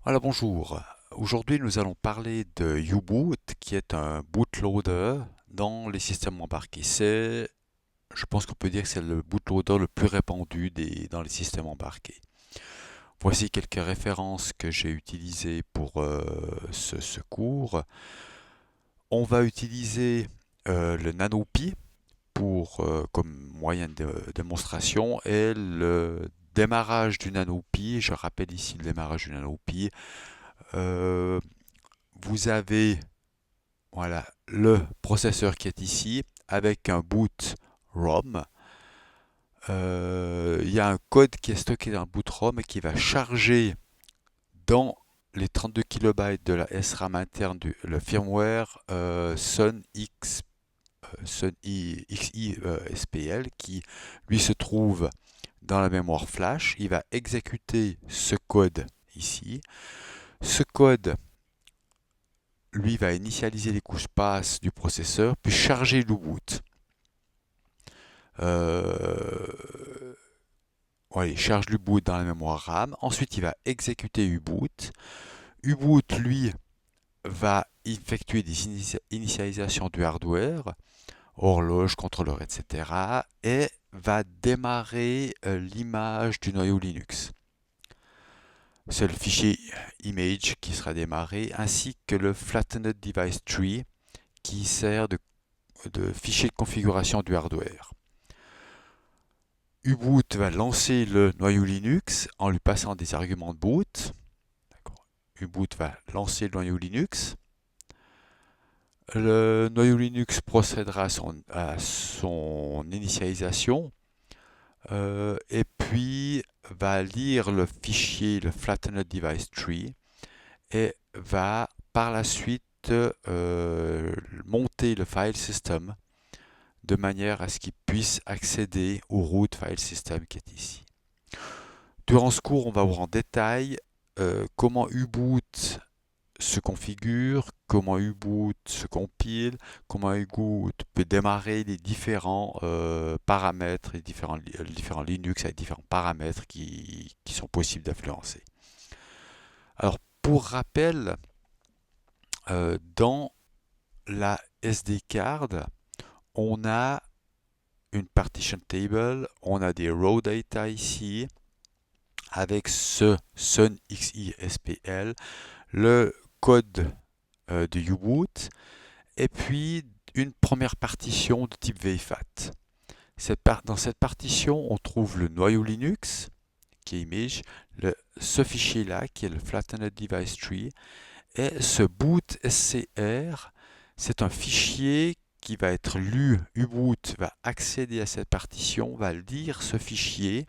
Voilà, bonjour. Aujourd'hui, nous allons parler de U-Boot, qui est un bootloader dans les systèmes embarqués. Je pense qu'on peut dire que c'est le bootloader le plus répandu dans les systèmes embarqués. Voici quelques références que j'ai utilisées pour ce cours. On va utiliser le NanoPi comme moyen de démonstration et le démarrage du NanoPi. Je rappelle ici le démarrage du NanoPi. Euh, Vous avez voilà, le processeur qui est ici avec un boot ROM. Il y a un code qui est stocké dans le boot ROM et qui va charger dans les 32 kilobytes de la SRAM interne le firmware Sun XI SPL qui lui se trouve dans la mémoire flash. Il va exécuter ce code ici. Ce code lui va initialiser les couches passes du processeur, puis charger l'U-boot. Voilà, il charge l'U-boot dans la mémoire RAM. Ensuite, il va exécuter U-boot. U-boot, lui, va effectuer des initialisations du hardware, horloge, contrôleur, etc. et va démarrer l'image du noyau Linux. C'est le fichier image qui sera démarré, ainsi que le flattened device tree qui sert de fichier de configuration du hardware. U-boot va lancer le noyau Linux en lui passant des arguments de boot. U-boot va lancer le noyau Linux. Le noyau Linux procédera à son initialisation et puis va lire le fichier, le flattened device tree, et va par la suite monter le file system de manière à ce qu'il puisse accéder au root file system qui est ici. Durant ce cours, on va voir en détail comment U-boot se configure, comment U-boot se compile, comment U-boot peut démarrer les différents paramètres, les différents Linux avec différents paramètres qui sont possibles d'influencer. Alors, pour rappel, dans la SD card, on a une partition table, on a des raw data ici, avec ce Sun XI SPL, le code de U-boot, et puis une première partition de type VFAT. Dans cette partition, on trouve le noyau Linux, qui est image, ce fichier-là, qui est le Flattened Device Tree, et ce boot SCR, c'est un fichier qui va être lu. U-boot va accéder à cette partition, va lire ce fichier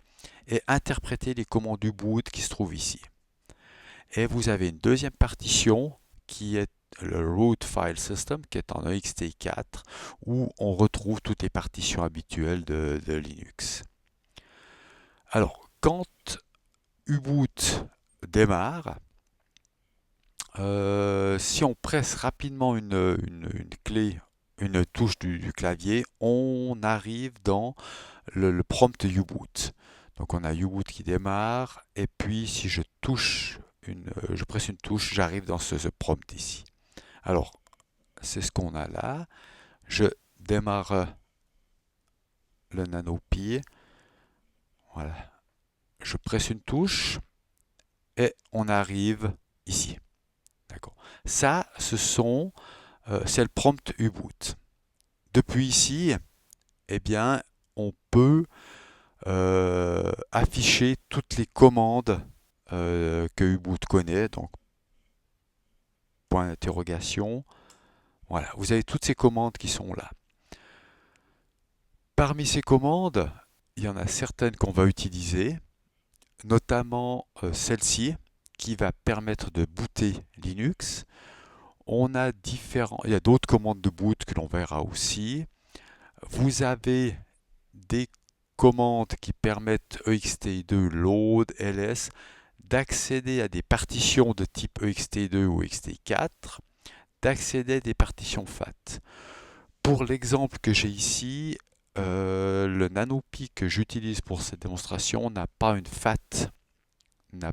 et interpréter les commandes U-boot qui se trouvent ici. Et vous avez une deuxième partition qui est le root file system, qui est en ext4, où on retrouve toutes les partitions habituelles de Linux. Alors, quand U-boot démarre, si on presse rapidement une clé, une touche du clavier, on arrive dans le prompt U-boot. Donc on a U-boot qui démarre, et puis si je presse une touche, j'arrive dans ce prompt ici. Alors, c'est ce qu'on a là. Je démarre le NanoPi. Voilà. Je presse une touche et on arrive ici. D'accord. Ça, c'est le prompt U-boot. Depuis ici, eh bien, on peut afficher toutes les commandes que U-boot connaît. Donc, point d'interrogation. Voilà, vous avez toutes ces commandes qui sont là. Parmi ces commandes, il y en a certaines qu'on va utiliser, notamment celle-ci qui va permettre de booter Linux. Il y a d'autres commandes de boot que l'on verra aussi. Vous avez des commandes qui permettent ext2 load ls d'accéder à des partitions de type ext2 ou ext4, d'accéder à des partitions fat. Pour l'exemple que j'ai ici, le NanoPi que j'utilise pour cette démonstration n'a pas une FAT, n'a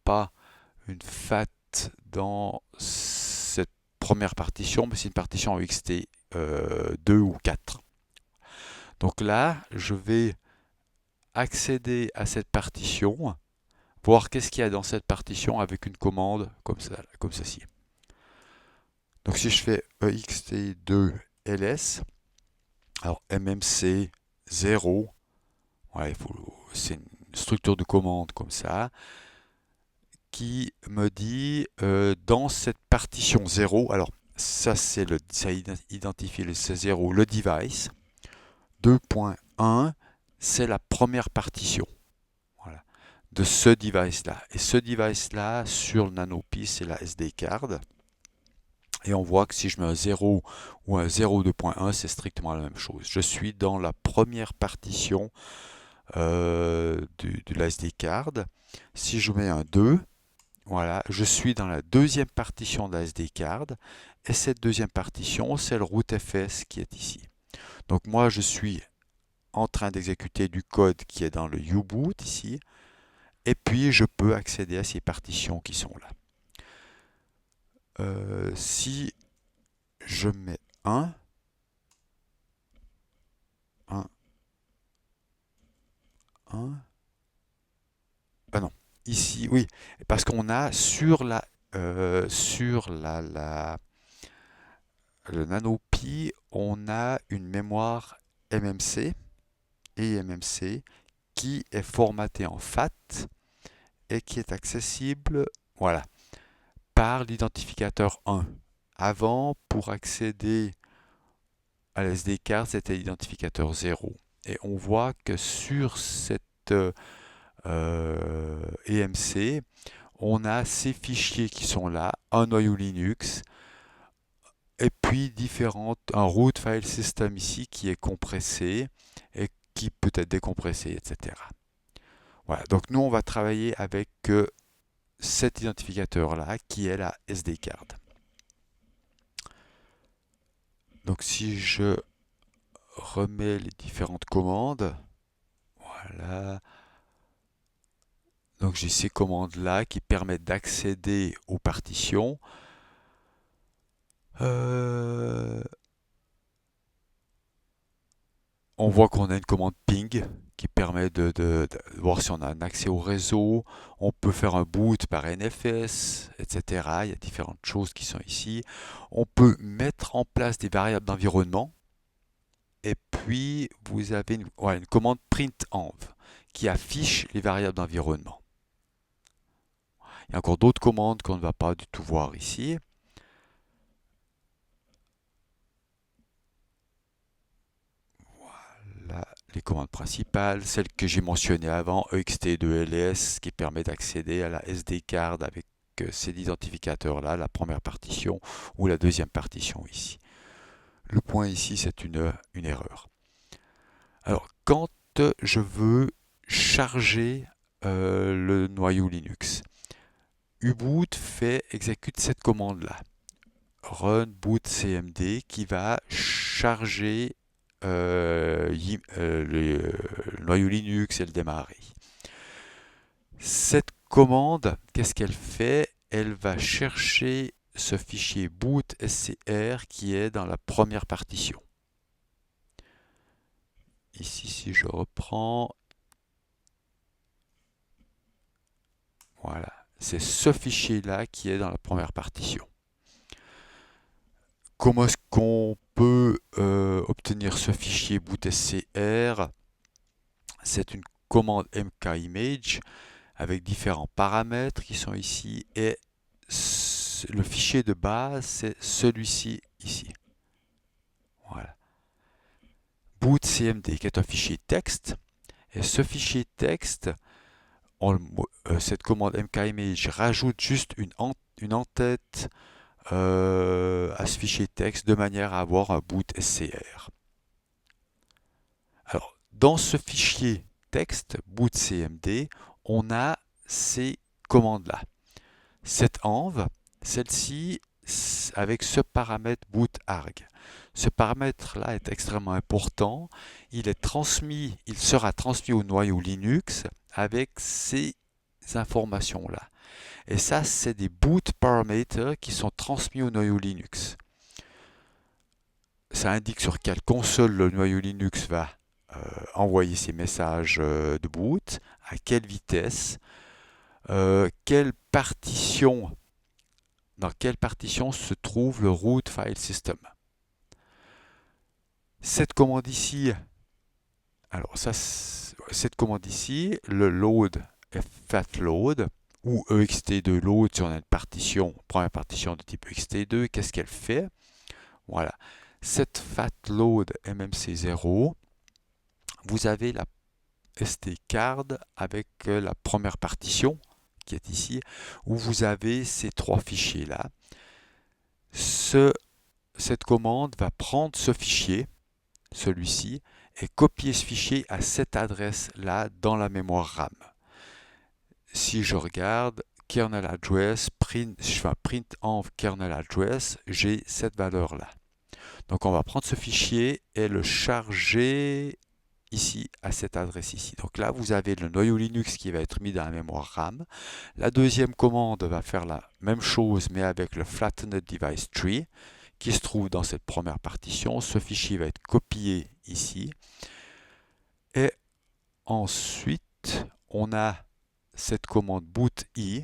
pas une FAT dans cette première partition, mais c'est une partition en XT 2 ou 4. Donc là, je vais accéder à cette partition, voir qu'est-ce qu'il y a dans cette partition avec une commande comme ça, comme ceci. Donc si je fais ext2ls, alors mmc 0, voilà, c'est une structure de commande comme ça, qui me dit dans cette partition 0, alors ça identifie le C0, le device, 2.1, c'est la première partition. Voilà, de ce device-là. Et ce device-là, sur le NanoPi, c'est la SD card. Et on voit que si je mets un 0 ou un 0.2.1, c'est strictement la même chose. Je suis dans la première partition de la SD card. Si je mets un 2, voilà, je suis dans la deuxième partition de la SD card. Et cette deuxième partition, c'est le rootfs qui est ici. Donc moi, je suis en train d'exécuter du code qui est dans le U-boot ici. Et puis, je peux accéder à ces partitions qui sont là. Si je mets 1, ah non, ici, oui, parce qu'on a sur le NanoPi, on a une mémoire MMC et MMC qui est formatée en FAT et qui est accessible, voilà, par l'identificateur 1. Avant, pour accéder à la SD card, c'était l'identificateur 0. Et on voit que sur cette EMC, on a ces fichiers qui sont là, un noyau Linux, et puis un root file system ici qui est compressé et qui peut être décompressé, etc. Voilà, donc nous on va travailler avec cet identificateur-là qui est la SD card. Donc si je remets les différentes commandes, voilà. Donc j'ai ces commandes-là qui permettent d'accéder aux partitions. On voit qu'on a une commande ping qui permet de voir si on a un accès au réseau. On peut faire un boot par NFS, etc. Il y a différentes choses qui sont ici. On peut mettre en place des variables d'environnement. Et puis, vous avez une commande printenv qui affiche les variables d'environnement. Il y a encore d'autres commandes qu'on ne va pas du tout voir ici. Voilà les commandes principales, celles que j'ai mentionnées avant, ext2ls qui permet d'accéder à la SD card avec ces identificateurs-là, la première partition ou la deuxième partition ici. Le point ici, c'est une erreur. Alors, quand je veux charger le noyau Linux, U-boot exécute cette commande-là, run boot cmd, qui va charger le noyau Linux et le démarrer. Cette commande, qu'est-ce qu'elle fait? Elle va chercher ce fichier boot scr qui est dans la première partition. Ici, si je reprends, voilà, c'est ce fichier-là qui est dans la première partition. Comment est-ce qu'on peut obtenir ce fichier bootSCR? C'est une commande mkimage avec différents paramètres qui sont ici et le fichier de base c'est celui-ci ici. Voilà. bootcmd qui est un fichier texte et ce fichier texte, cette commande mkimage rajoute juste une en-tête à ce fichier texte de manière à avoir un boot SCR. Alors, dans ce fichier texte, bootcmd, on a ces commandes-là. Cette env, celle-ci, avec ce paramètre bootarg. Ce paramètre-là est extrêmement important. Il sera transmis au noyau Linux avec ces informations-là. Et ça, c'est des boot parameters qui sont transmis au noyau Linux. Ça indique sur quelle console le noyau Linux va envoyer ses messages de boot, à quelle vitesse, quelle partition, dans quelle partition se trouve le root file system. Cette commande ici, alors ça, cette commande ici, le load fatload ou ext2 load si on a une partition, première partition de type ext2, qu'est-ce qu'elle fait? Voilà, cette fatload mmc0, vous avez la SD card avec la première partition qui est ici, où vous avez ces trois fichiers-là. Cette commande va prendre ce fichier, celui-ci, et copier ce fichier à cette adresse-là dans la mémoire RAM. Si je regarde kernel address, je fais un print env kernel address, j'ai cette valeur-là. Donc on va prendre ce fichier et le charger ici à cette adresse ici. Donc là, vous avez le noyau Linux qui va être mis dans la mémoire RAM. La deuxième commande va faire la même chose, mais avec le flattened device tree qui se trouve dans cette première partition. Ce fichier va être copié ici. Et ensuite, on a cette commande boot i,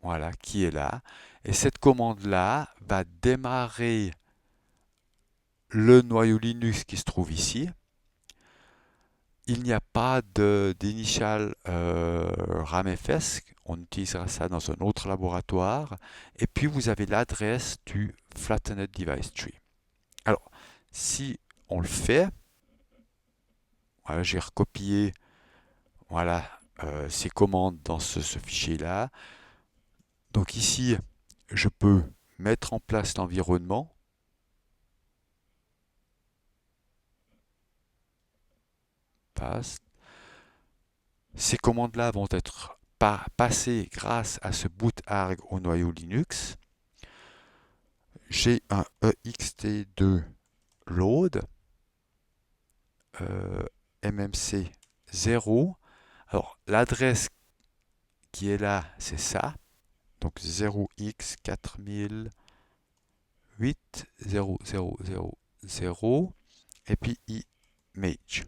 voilà, qui est là. Et cette commande-là va démarrer le noyau Linux qui se trouve ici. Il n'y a pas d'initial RAMFS, on utilisera ça dans un autre laboratoire. Et puis vous avez l'adresse du Flattened Device Tree. Alors, si on le fait, voilà, j'ai recopié voilà, ces commandes dans ce fichier-là. Donc ici, je peux mettre en place l'environnement. Ces commandes-là vont être passées grâce à ce boot.arg au noyau Linux. J'ai un ext2 load mmc 0. Alors l'adresse qui est là, c'est ça. Donc 0x40080000 et puis image.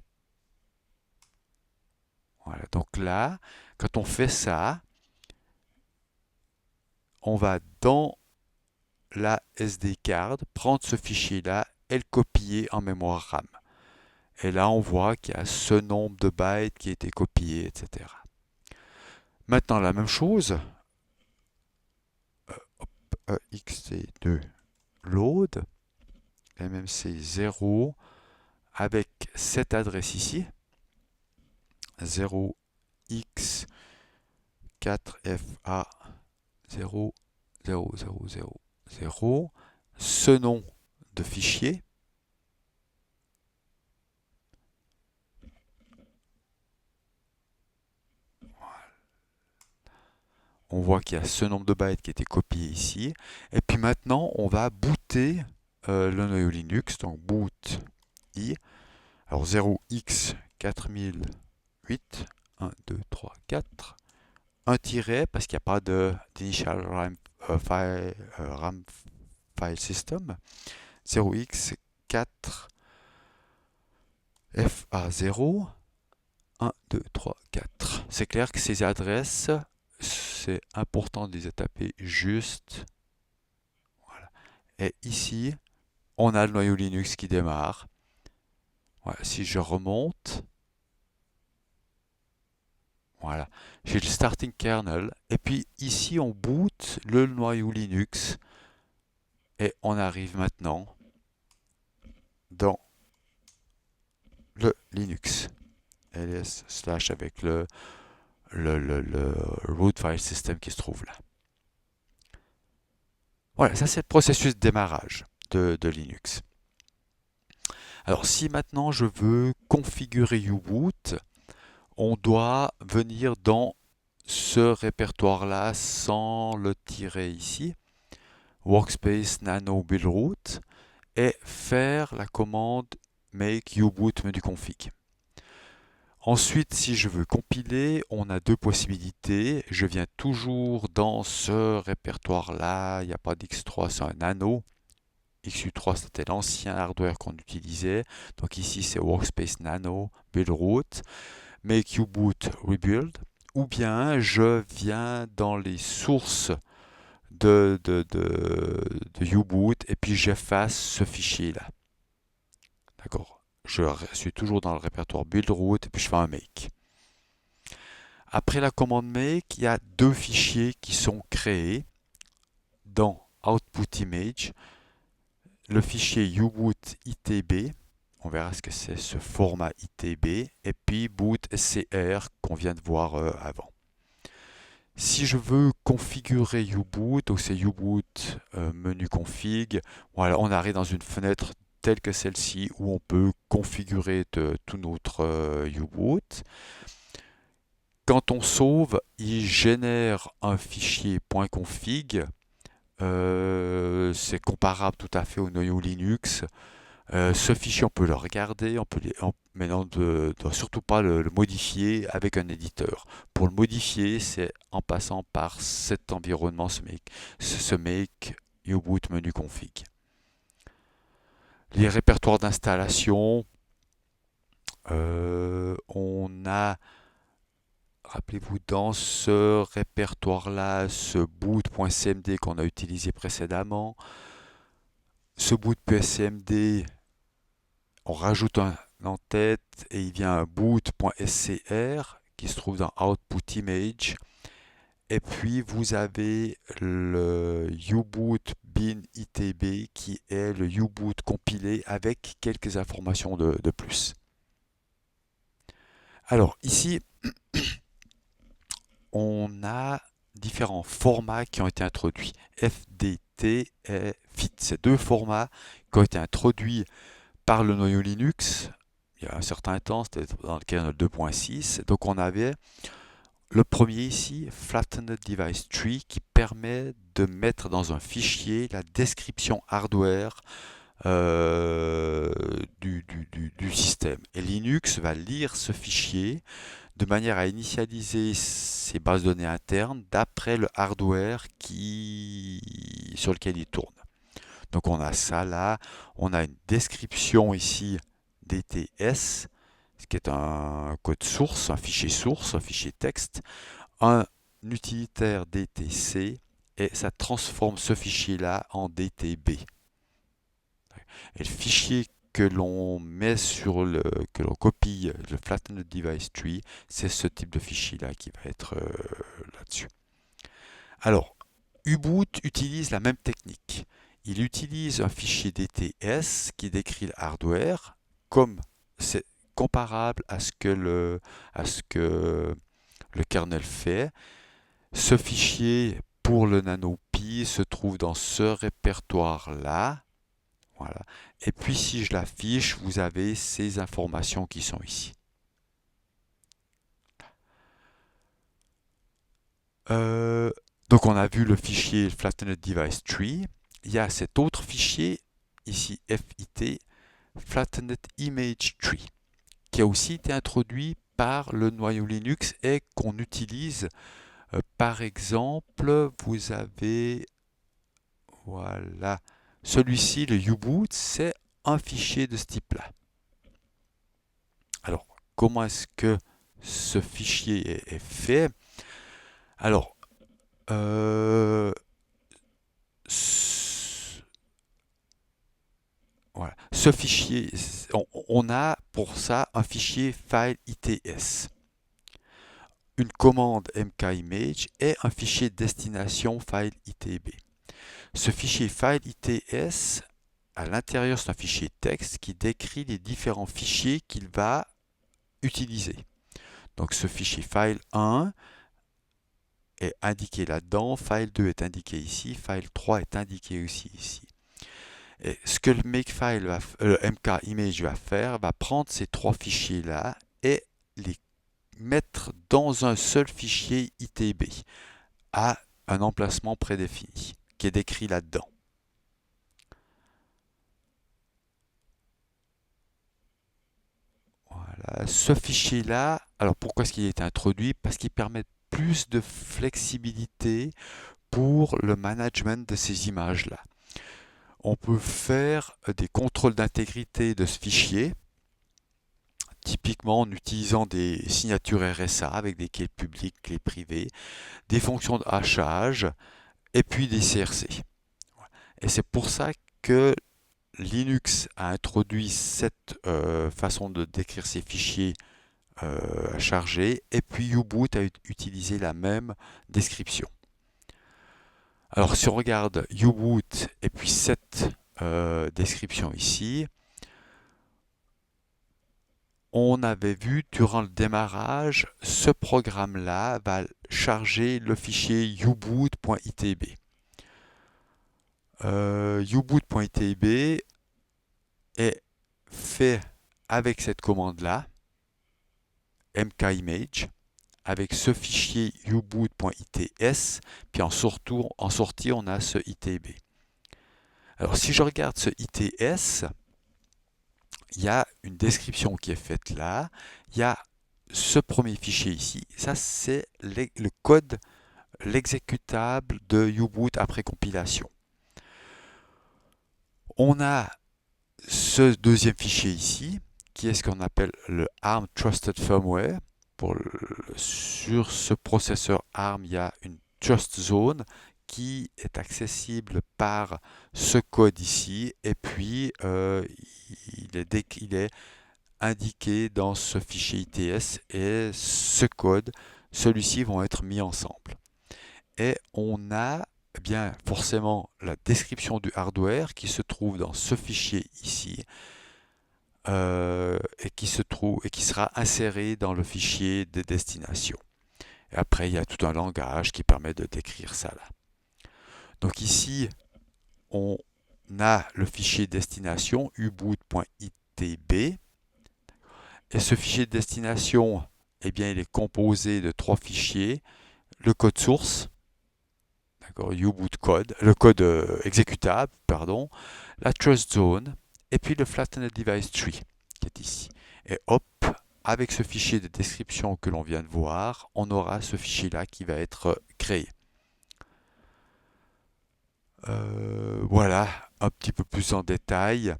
Voilà, donc là, quand on fait ça, on va dans la SD card, prendre ce fichier-là et le copier en mémoire RAM. Et là, on voit qu'il y a ce nombre de bytes qui a été copié, etc. Maintenant, la même chose, ext2 load, mmc0, avec cette adresse ici, 0x4fa00000, ce nom de fichier. On voit qu'il y a ce nombre de bytes qui a été copié ici. Et puis maintenant, on va booter le noyau Linux. Donc boot i. Alors 0x4008, 1, 2, 3, 4. Un tiret parce qu'il n'y a pas d'initial RAM file system. 0x4 fa0, 1, 2, 3, 4. C'est clair que ces adresses, c'est important de les taper juste. Voilà. Et ici, on a le noyau Linux qui démarre. Voilà. Si je remonte, voilà, j'ai le starting kernel. Et puis ici, on boot le noyau Linux. Et on arrive maintenant dans le Linux. ls / avec le root file system qui se trouve là. Voilà, ça c'est le processus de démarrage de Linux. Alors si maintenant je veux configurer U-Boot, on doit venir dans ce répertoire-là sans le tirer ici, Workspace Nano Build Root, et faire la commande make U-Boot menu config. Ensuite, si je veux compiler, on a deux possibilités. Je viens toujours dans ce répertoire-là. Il n'y a pas d'X3, c'est un nano. XU3, c'était l'ancien hardware qu'on utilisait. Donc ici, c'est Workspace Nano, Build Root, Make U-Boot Rebuild. Ou bien, je viens dans les sources de U-Boot et puis j'efface ce fichier-là. D'accord? Je suis toujours dans le répertoire Build Root et puis je fais un Make. Après la commande Make, il y a deux fichiers qui sont créés dans Output Image. Le fichier U-Boot ITB, on verra ce que c'est ce format ITB, et puis boot SCR qu'on vient de voir avant. Si je veux configurer U-Boot, donc c'est U-Boot menu config, voilà, on arrive dans une fenêtre telle que celle-ci où on peut configurer tout notre U-Boot. Quand on sauve, il génère un fichier .config. C'est comparable tout à fait au noyau Linux. Ce fichier, on peut le regarder, mais on ne doit surtout pas le modifier avec un éditeur. Pour le modifier, c'est en passant par cet environnement, ce make U-Boot menu config. Les répertoires d'installation, on a, rappelez-vous, dans ce répertoire-là, ce boot.cmd qu'on a utilisé précédemment. Ce boot.cmd, on rajoute un en tête et il vient un boot.scr qui se trouve dans Output Image. Et puis vous avez le U-Boot bin ITB qui est le U-Boot compilé avec quelques informations de plus. Alors ici, on a différents formats qui ont été introduits. FDT et FIT. Ces deux formats qui ont été introduits par le noyau Linux il y a un certain temps, c'était dans le kernel 2.6. Donc on avait le premier ici, Flattened Device Tree, qui permet de mettre dans un fichier la description hardware du système. Et Linux va lire ce fichier de manière à initialiser ses bases de données internes d'après le hardware sur lequel il tourne. Donc on a ça là, on a une description ici DTS, ce qui est un code source, un fichier texte, un utilitaire DTC, et ça transforme ce fichier-là en DTB. Et le fichier que l'on met que l'on copie, le Flattened Device Tree, c'est ce type de fichier-là qui va être là-dessus. Alors, U-Boot utilise la même technique. Il utilise un fichier DTS qui décrit le hardware, comme c'est comparable à ce que le kernel fait. Ce fichier pour le NanoPi se trouve dans ce répertoire-là. Voilà. Et puis si je l'affiche, vous avez ces informations qui sont ici. Donc on a vu le fichier Flattened Device Tree. Il y a cet autre fichier, ici FIT, Flattened Image Tree, qui a aussi été introduit par le noyau Linux et qu'on utilise. Par exemple, vous avez, voilà, celui-ci, le U-Boot, c'est un fichier de ce type-là. Alors, comment est-ce que ce fichier est fait? Alors, voilà. Ce fichier, on a pour ça un fichier file ITS, une commande mkimage et un fichier destination file ITB. Ce fichier file ITS, à l'intérieur, c'est un fichier texte qui décrit les différents fichiers qu'il va utiliser. Donc ce fichier file 1 est indiqué là-dedans, file 2 est indiqué ici, file 3 est indiqué aussi ici. Et ce que le makefile, le mkimage va faire, va prendre ces trois fichiers-là et les mettre dans un seul fichier ITB à un emplacement prédéfini qui est décrit là-dedans. Voilà. Voilà, ce fichier-là, alors pourquoi est-ce qu'il est introduit? Parce qu'il permet plus de flexibilité pour le management de ces images-là. On peut faire des contrôles d'intégrité de ce fichier, typiquement en utilisant des signatures RSA avec des clés publiques, clés privées, des fonctions de hachage et puis des CRC. Et c'est pour ça que Linux a introduit cette façon de décrire ces fichiers chargés, et puis U-Boot a utilisé la même description. Alors si on regarde U-Boot et puis cette description ici, on avait vu durant le démarrage, ce programme-là va charger le fichier uboot.itb. uboot.itb est fait avec cette commande-là, mkimage, avec ce fichier uboot.its, puis en sortie, on a ce itb. Alors si je regarde ce its, il y a une description qui est faite là, il y a ce premier fichier ici, ça c'est le code, l'exécutable de U-Boot après compilation. On a ce deuxième fichier ici, qui est ce qu'on appelle le ARM Trusted Firmware. Sur ce processeur ARM, il y a une Trust Zone qui est accessible par ce code ici, et puis il est indiqué dans ce fichier ITS, et ce code, celui-ci vont être mis ensemble. Et on a bien forcément la description du hardware qui se trouve dans ce fichier ici, et qui sera inséré dans le fichier de destination. Et après, il y a tout un langage qui permet de décrire ça là. Donc ici, on a le fichier destination uboot.itb, et ce fichier de destination, eh bien, il est composé de trois fichiers: le code source, U-Boot code, le code exécutable, pardon, la Trust Zone, et puis le Flattened Device Tree, qui est ici. Et hop, avec ce fichier de description que l'on vient de voir, on aura ce fichier-là qui va être créé. Voilà, un petit peu plus en détail.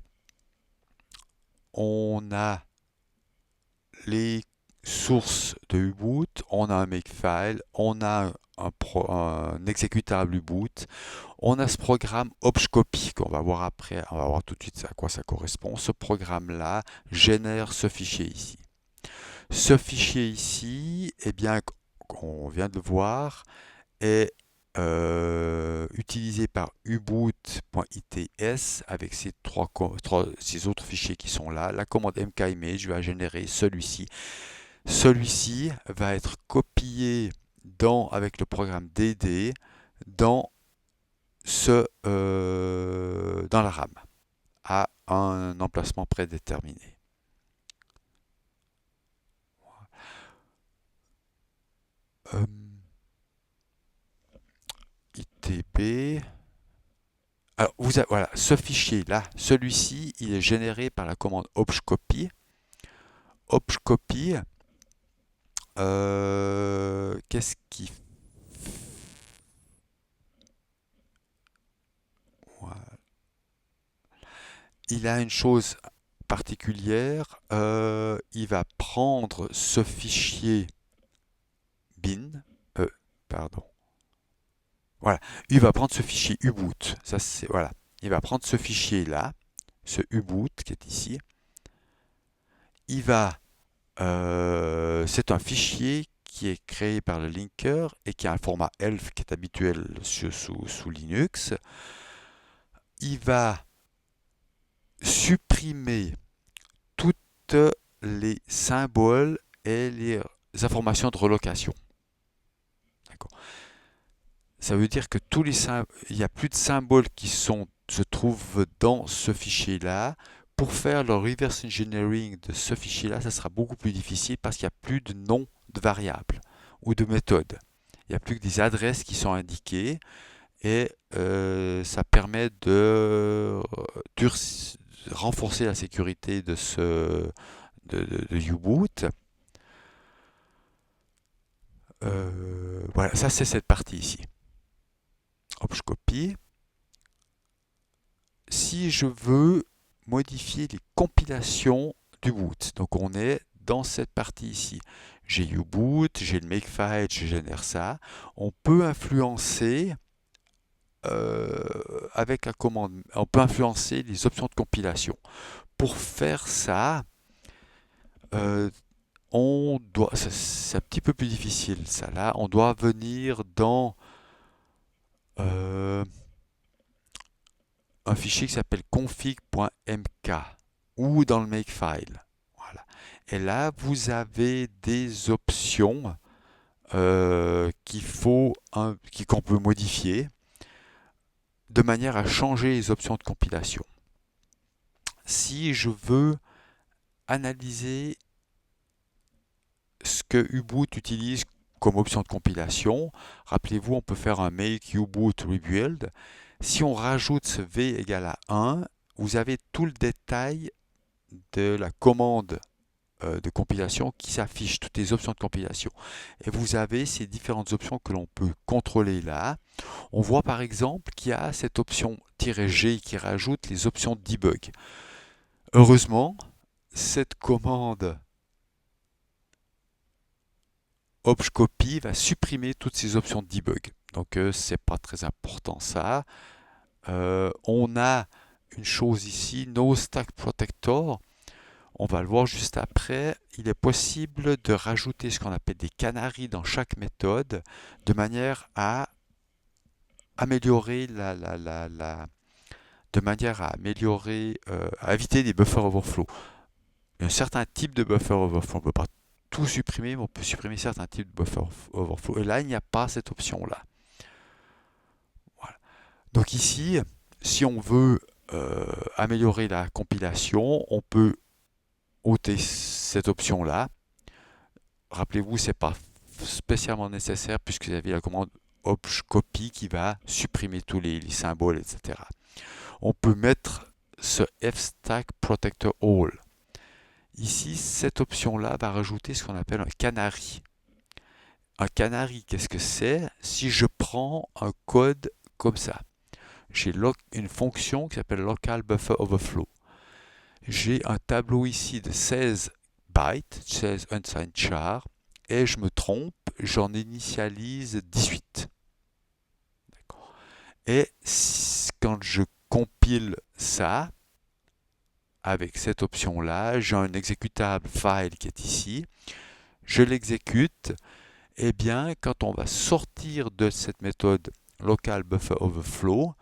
On a les sources de U-Boot, on a un makefile, on a un exécutable U-Boot, on a ce programme Obfscopy qu'on va voir après, on va voir tout de suite à quoi ça correspond. Ce programme-là génère ce fichier ici. Ce fichier ici, eh bien, on vient de le voir, est utilisé par uboot.its avec ces ces autres fichiers qui sont là. La commande mkimage va générer celui-ci. Celui-ci va être copié avec le programme dd dans la RAM à un emplacement prédéterminé. ITB. Alors, voilà, ce fichier-là, celui-ci, il est généré par la commande obfscopy. Obfscopy, qu'est-ce qu'il fait? Voilà. Il a une chose particulière, il va prendre ce fichier bin, pardon. Voilà, il va prendre ce fichier uboot. Ça, c'est voilà, il va prendre ce fichier-là, ce uboot qui est ici. C'est un fichier qui est créé par le linker et qui a un format ELF qui est habituel sous Linux. Il va supprimer toutes les symboles et les informations de relocation. Ça veut dire que il n'y a plus de symboles qui se trouvent dans ce fichier-là. Pour faire le reverse engineering de ce fichier-là, ça sera beaucoup plus difficile parce qu'il n'y a plus de noms de variables ou de méthodes. Il n'y a plus que des adresses qui sont indiquées, et ça permet de renforcer la sécurité de de U-Boot. Voilà, ça c'est cette partie ici. Hop, je copie. Si je veux modifier les compilations du boot, donc on est dans cette partie ici. J'ai U-Boot, j'ai le Makefile, je génère ça. On peut influencer avec la commande, on peut influencer les options de compilation. Pour faire ça, on doit, c'est un petit peu plus difficile ça là, on doit venir dans un fichier qui s'appelle config.mk ou dans le Makefile. Voilà. Et là, vous avez des options qu'on peut modifier de manière à changer les options de compilation. Si je veux analyser ce que U-Boot utilise comme option de compilation, rappelez-vous, on peut faire un make U-Boot rebuild. Si on rajoute ce v égale à 1, vous avez tout le détail de la commande de compilation qui s'affiche, toutes les options de compilation. Et vous avez ces différentes options que l'on peut contrôler là. On voit par exemple qu'il y a cette option "-g" qui rajoute les options de debug. Heureusement, cette commande "-copy" va supprimer toutes ces options de debug. Donc c'est pas très important ça. On a une chose ici, No Stack Protector. On va le voir juste après. Il est possible de rajouter ce qu'on appelle des canaries dans chaque méthode de manière à améliorer à éviter des buffer overflow. Il y a un certain type de buffer overflow. On ne peut pas tout supprimer, mais on peut supprimer certains types de buffer overflow. Et là, il n'y a pas cette option-là. Voilà. Donc ici, si on veut améliorer la compilation, on peut ôter cette option-là. Rappelez-vous, ce n'est pas spécialement nécessaire puisque vous avez la commande "-copy" qui va supprimer tous les symboles, etc. On peut mettre ce fstack protector all. Ici, cette option-là va rajouter ce qu'on appelle un canary. Un canary, qu'est-ce que c'est? Si je prends un code comme ça, j'ai une fonction qui s'appelle local buffer overflow. J'ai un tableau ici de 16 bytes, 16 unsigned char, et je me trompe, j'en initialise 18. Et quand je compile ça, avec cette option-là, j'ai un exécutable file qui est ici, je l'exécute, et bien quand on va sortir de cette méthode local buffer overflow,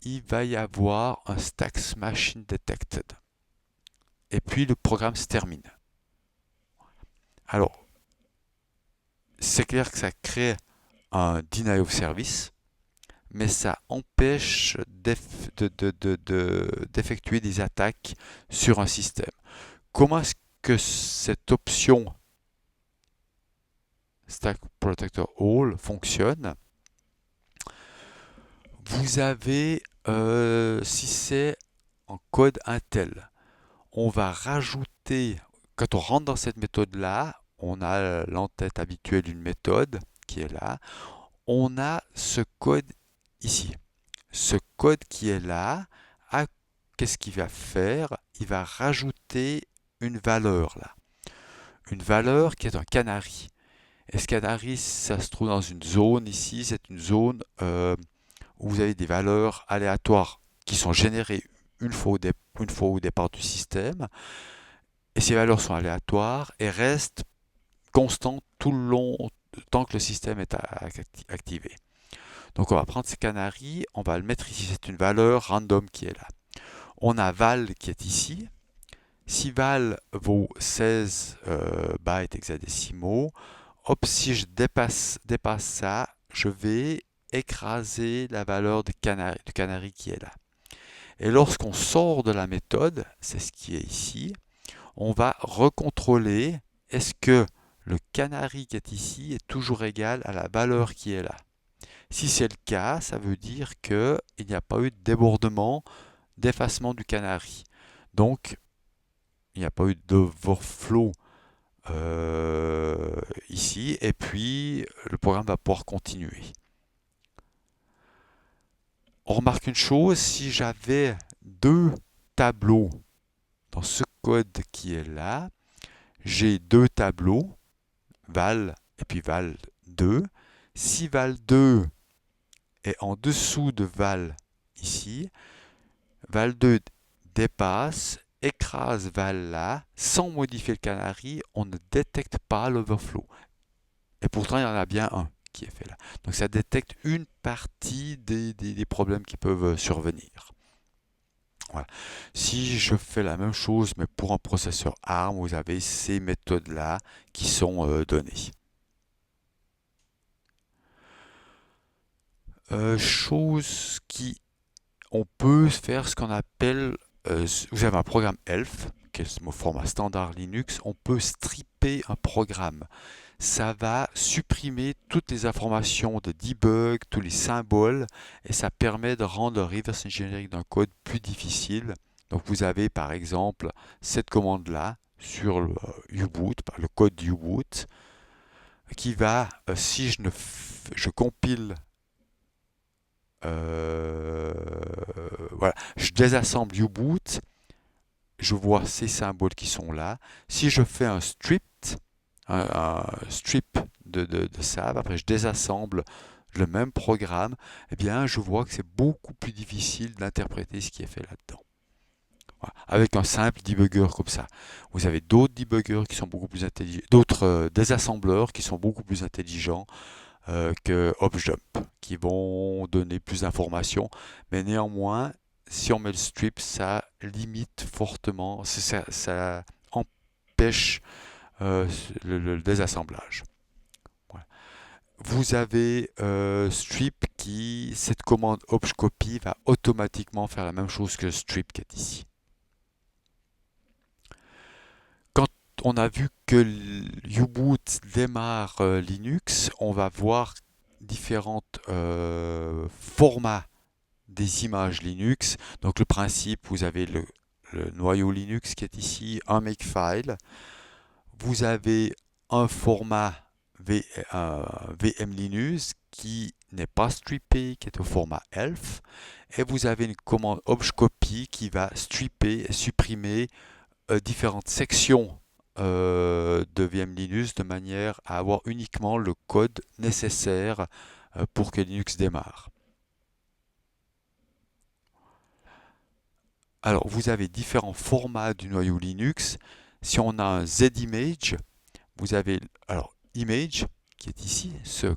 il va y avoir un stack smashing detected. Et puis le programme se termine. Alors, c'est clair que ça crée un denial of service, mais ça empêche d'effectuer des attaques sur un système. Comment est-ce que cette option Stack Protector All fonctionne? Vous avez, si c'est en code Intel, on va rajouter, quand on rentre dans cette méthode-là, on a l'entête habituelle d'une méthode qui est là. On a ce code ici. Ce code qui est là, qu'est-ce qu'il va faire? Il va rajouter une valeur là. Une valeur qui est un canary. Et ce canary, ça se trouve dans une zone ici. C'est une zone où vous avez des valeurs aléatoires qui sont générées une fois au départ du système. Et ces valeurs sont aléatoires et restent constantes tout le long, tant que le système est activé. Donc on va prendre ces canaries, on va le mettre ici, c'est une valeur random qui est là. On a val qui est ici. Si val vaut 16 bytes hexadécimaux, hop, si je dépasse ça, je vais écraser la valeur du canary qui est là. Et lorsqu'on sort de la méthode, c'est ce qui est ici, on va recontrôler est-ce que le canary qui est ici est toujours égal à la valeur qui est là. Si c'est le cas, ça veut dire qu'il n'y a pas eu de débordement, d'effacement du canary. Donc, il n'y a pas eu d'overflow ici, et puis le programme va pouvoir continuer. On remarque une chose, si j'avais deux tableaux dans ce code qui est là, j'ai deux tableaux, val et puis val2. Si val2 est en dessous de val ici, val2 dépasse, écrase val là, sans modifier le canary, on ne détecte pas l'overflow. Et pourtant, il y en a bien un qui est fait là. Donc ça détecte une partie des problèmes qui peuvent survenir. Voilà. Si je fais la même chose, mais pour un processeur ARM, vous avez ces méthodes-là qui sont données. Chose qui, on peut faire ce qu'on appelle, vous avez un programme ELF, qui est le format standard Linux, on peut stripper un programme. Ça va supprimer toutes les informations de debug, tous les symboles, et ça permet de rendre le reverse engineering d'un code plus difficile. Donc vous avez par exemple cette commande-là sur le U-boot, le code U-boot, qui va, si je compile, voilà, je désassemble U-boot, je vois ces symboles qui sont là. Si je fais un strip de ça, après je désassemble le même programme, eh bien je vois que c'est beaucoup plus difficile d'interpréter ce qui est fait là-dedans. Voilà. Avec un simple debugger comme ça. Vous avez d'autres debuggers qui sont beaucoup plus intelligents, d'autres désassembleurs qui sont beaucoup plus intelligents que Opjump, qui vont donner plus d'informations, mais néanmoins, si on met le strip, ça limite fortement, ça empêche le désassemblage. Voilà. Vous avez strip qui, cette commande opcopy va automatiquement faire la même chose que le strip qui est ici. Quand on a vu que U-boot démarre Linux, on va voir différents formats des images Linux. Donc le principe, vous avez le noyau Linux qui est ici, un makefile. Vous avez un format VM Linux qui n'est pas strippé, qui est au format ELF. Et vous avez une commande opcopy qui va stripper et supprimer différentes sections de VM Linux de manière à avoir uniquement le code nécessaire pour que Linux démarre. Alors, vous avez différents formats du noyau Linux. Si on a un Z-image, vous avez alors image qui est ici, ce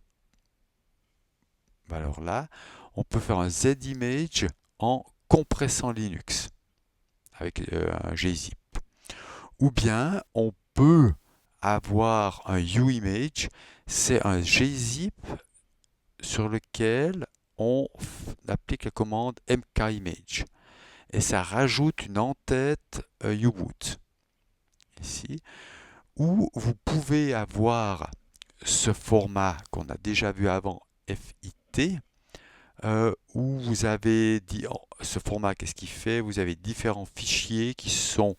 valeur-là. On peut faire un Z-image en compressant Linux avec un gzip. Ou bien on peut avoir un U-image, c'est un gzip sur lequel on applique la commande mkimage. Et ça rajoute une en-tête U-boot. Ici. Ou vous pouvez avoir ce format qu'on a déjà vu avant, FIT, où vous avez dit, ce format, qu'est-ce qu'il fait? Vous avez différents fichiers qui sont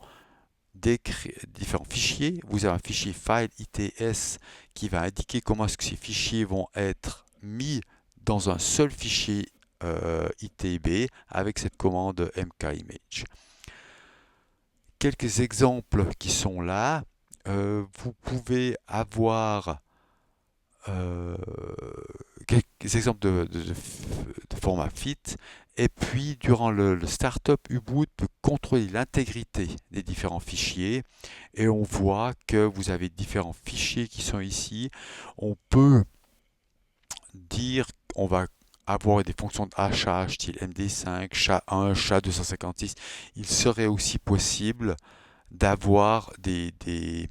différents fichiers. Vous avez un fichier file ITS qui va indiquer comment est-ce que ces fichiers vont être mis dans un seul fichier ITB avec cette commande mkimage. Quelques exemples qui sont là. Vous pouvez avoir quelques exemples de format FIT. Et puis, durant le startup, U-boot peut contrôler l'intégrité des différents fichiers. Et on voit que vous avez différents fichiers qui sont ici. On peut dire qu'on va avoir des fonctions de hachage style MD5, SHA-1, SHA-256. Il serait aussi possible d'avoir des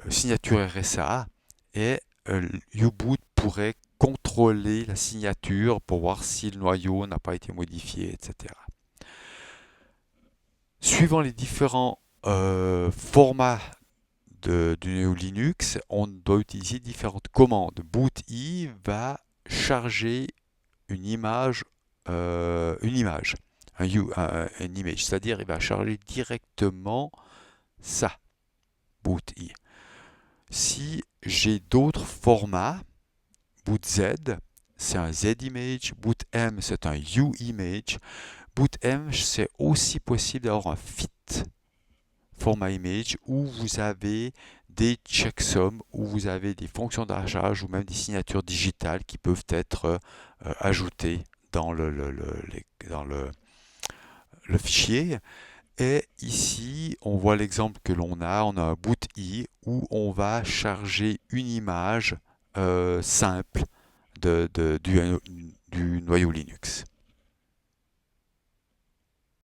signatures RSA et U-boot pourrait contrôler la signature pour voir si le noyau n'a pas été modifié, etc. Suivant les différents formats du noyau Linux, on doit utiliser différentes commandes. Boot-i va charger une image. un image, c'est-à-dire il va charger directement ça, boot i. Si j'ai d'autres formats, boot Z, c'est un Z image, boot M, c'est un U image. Boot M, c'est aussi possible d'avoir un fit format image où vous avez des checksums, où vous avez des fonctions d'arrachage ou même des signatures digitales qui peuvent être ajoutées dans le fichier. Et ici, on voit l'exemple que l'on a. On a un boot i où on va charger une image simple du noyau Linux.